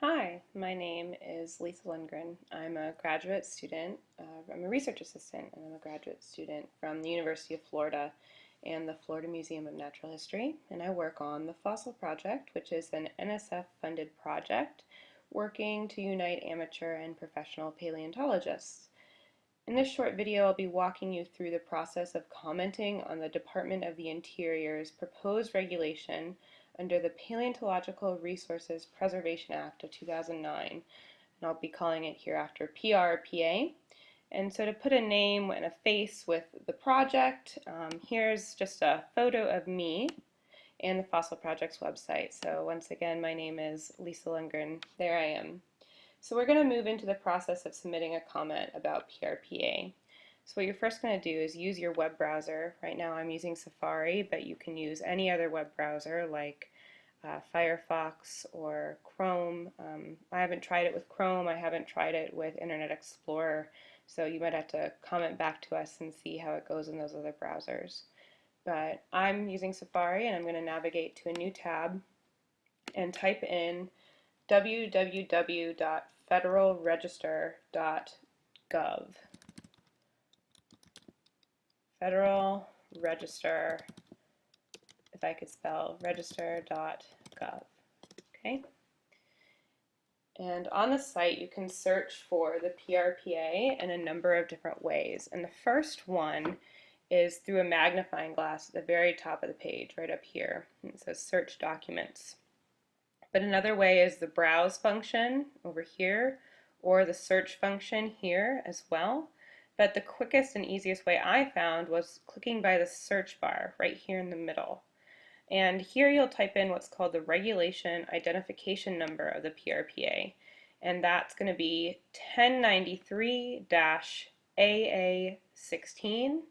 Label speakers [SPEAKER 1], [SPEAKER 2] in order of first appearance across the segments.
[SPEAKER 1] Hi, my name is Lisa Lindgren. I'm a graduate student. I'm a research assistant, and I'm a graduate student from the University of Florida and the Florida Museum of Natural History. And I work on the Fossil Project, which is an NSF-funded project working to unite amateur and professional paleontologists. In this short video, I'll be walking you through the process of commenting on the Department of the Interior's proposed regulation under the Paleontological Resources Preservation Act of 2009, and I'll be calling it hereafter PRPA. And so to put a name and a face with the project, here's just a photo of me and the Fossil Project's website. So once again, my name is Lisa Lundgren. There I am. So we're going to move into the process of submitting a comment about PRPA. So what you're first going to do is use your web browser. Right now I'm using Safari, but you can use any other web browser like Firefox or Chrome. I haven't tried it with Chrome. I haven't tried it with Internet Explorer. So you might have to comment back to us and see how it goes in those other browsers. But I'm using Safari, and I'm going to navigate to a new tab and type in www.federalregister.gov. Federal Register, if I could spell, register.gov. Okay? And on the site you can search for the PRPA in a number of different ways. And the first one is through a magnifying glass at the very top of the page, right up here. And it says Search Documents. But another way is the browse function over here, or the search function here as well. But the quickest and easiest way I found was clicking by the search bar right here in the middle. And here you'll type in what's called the Regulation Identification Number of the PRPA. And that's going to be 1093-AA16.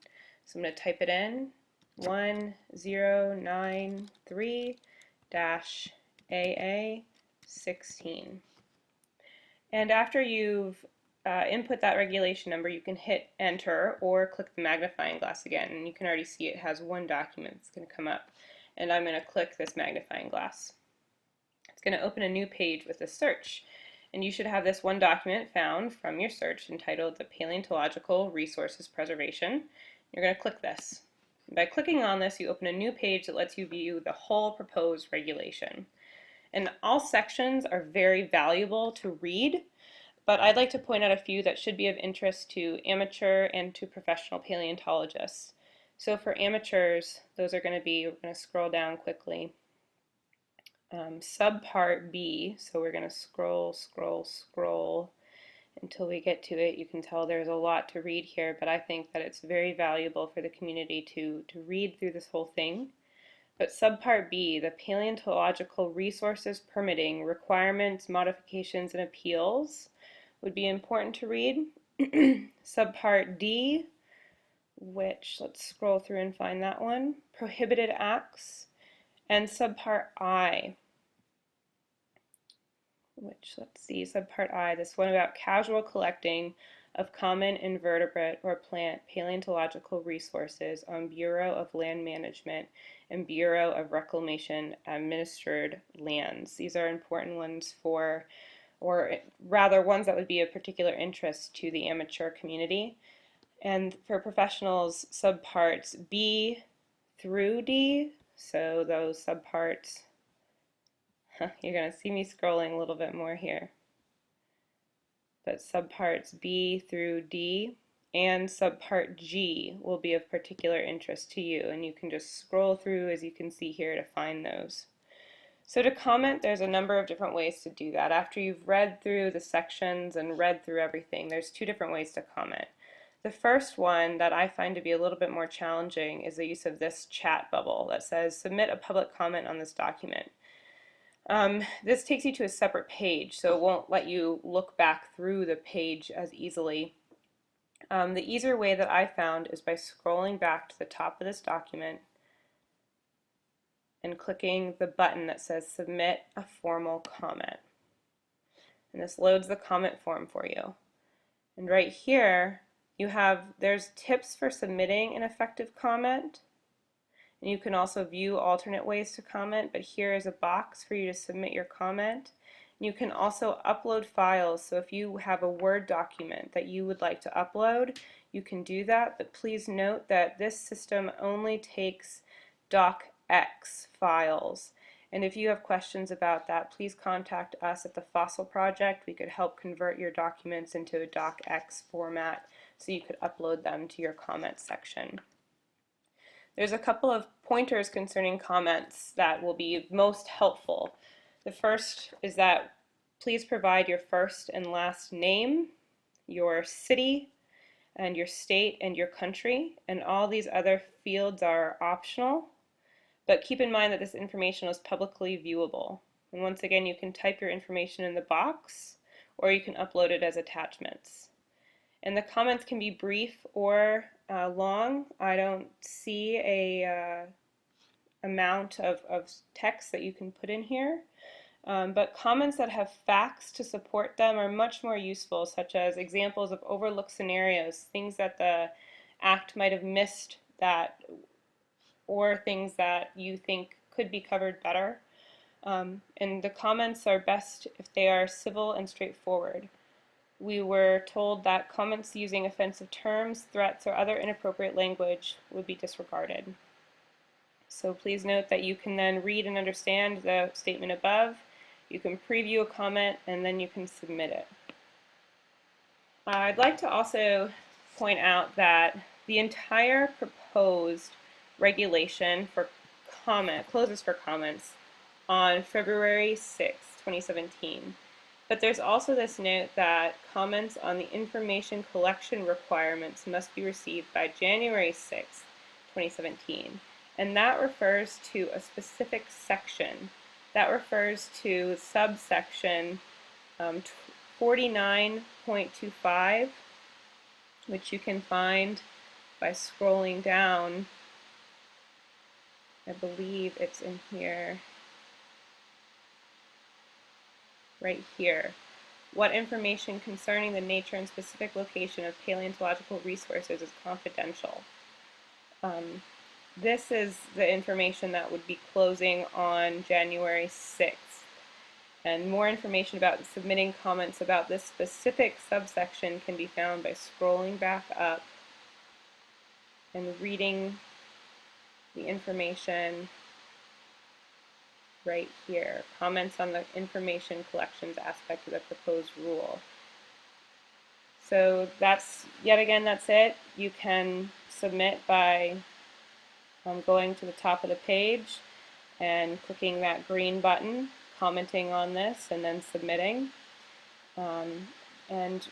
[SPEAKER 1] So I'm going to type it in, 1093-AA16. And after you've input that regulation number, you can hit enter or click the magnifying glass again, and you can already see it has one document that's going to come up. And I'm going to click this magnifying glass. It's going to open a new page with a search, and you should have this one document found from your search entitled the Paleontological Resources Preservation. You're going to click this. By clicking on this, you open a new page that lets you view the whole proposed regulation. And all sections are very valuable to read, but I'd like to point out a few that should be of interest to amateur and to professional paleontologists. So for amateurs, those are going to be, we're going to scroll down quickly. Subpart B, so we're going to scroll until we get to it. You can tell there's a lot to read here, but I think that it's very valuable for the community to read through this whole thing. But Subpart B, the Paleontological Resources Permitting Requirements, Modifications, and Appeals, would be important to read. Subpart D, which, let's scroll through and find that one, Prohibited Acts, and Subpart I, which, let's see, Subpart I, this one about casual collecting of common invertebrate or plant paleontological resources on Bureau of Land Management and Bureau of Reclamation administered lands. These are important ones for, or rather ones that would be of particular interest to the amateur community. And for professionals, subparts B through D, so those subparts, you're going to see me scrolling a little bit more here. But subparts B through D and subpart G will be of particular interest to you, and you can just scroll through, as you can see here, to find those. So to comment, there's a number of different ways to do that. After you've read through the sections and read through everything, there's two different ways to comment. The first one that I find to be a little bit more challenging is the use of this chat bubble that says submit a public comment on this document. This takes you to a separate page, so it won't let you look back through the page as easily. The easier way that I found is by scrolling back to the top of this document and clicking the button that says submit a formal comment. And this loads the comment form for you. And right here you have, there's tips for submitting an effective comment. And you can also view alternate ways to comment, but here is a box for you to submit your comment. You can also upload files, so if you have a Word document that you would like to upload, you can do that, but please note that this system only takes docx files. And if you have questions about that, please contact us at the Fossil Project. We could help convert your documents into a docx format so you could upload them to your comments section. There's a couple of pointers concerning comments that will be most helpful. The first is that please provide your first and last name, your city, and your state and your country, and all these other fields are optional. But keep in mind that this information is publicly viewable. And once again, you can type your information in the box, or you can upload it as attachments. And the comments can be brief or long. I don't see a amount of text that you can put in here. But comments that have facts to support them are much more useful, such as examples of overlooked scenarios, things that the Act might have missed that, or things that you think could be covered better. And the comments are best if they are civil and straightforward. We were told that comments using offensive terms, threats, or other inappropriate language would be disregarded. So please note that you can then read and understand the statement above. You can preview a comment, and then you can submit it. I'd like to also point out that the entire proposed regulation for closes for comments on February 6, 2017. But there's also this note that comments on the information collection requirements must be received by January 6, 2017. And that refers to a specific section. That refers to subsection 49.25, which you can find by scrolling down. I believe it's in here. Right here. What information concerning the nature and specific location of paleontological resources is confidential? This is the information that would be closing on January 6th. And more information about submitting comments about this specific subsection can be found by scrolling back up and reading the information right here. Comments on the information collections aspect of the proposed rule. So that's, yet again, that's it. You can submit by going to the top of the page and clicking that green button, commenting on this, and then submitting. And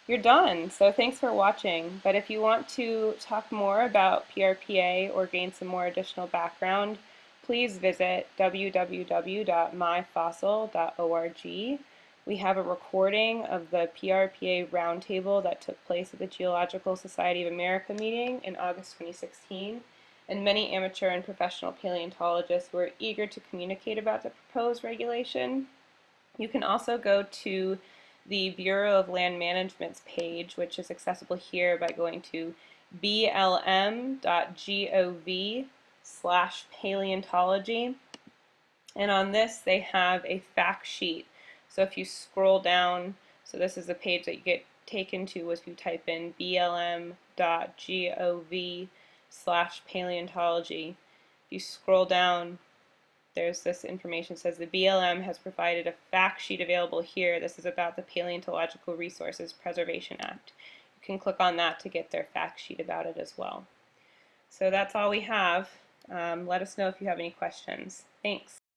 [SPEAKER 1] you're done. So thanks for watching. But if you want to talk more about PRPA or gain some more additional background, please visit www.myfossil.org. We have a recording of the PRPA roundtable that took place at the Geological Society of America meeting in August 2016, and many amateur and professional paleontologists were eager to communicate about the proposed regulation. You can also go to the Bureau of Land Management's page, which is accessible here by going to blm.gov/paleontology. And on this, they have a fact sheet. So if you scroll down, this is the page that you get taken to if you type in blm.gov/paleontology. If you scroll down, there's this information that says the BLM has provided a fact sheet available here. This is about the Paleontological Resources Preservation Act. You can click on that to get their fact sheet about it as well. So that's all we have. Let us know if you have any questions. Thanks.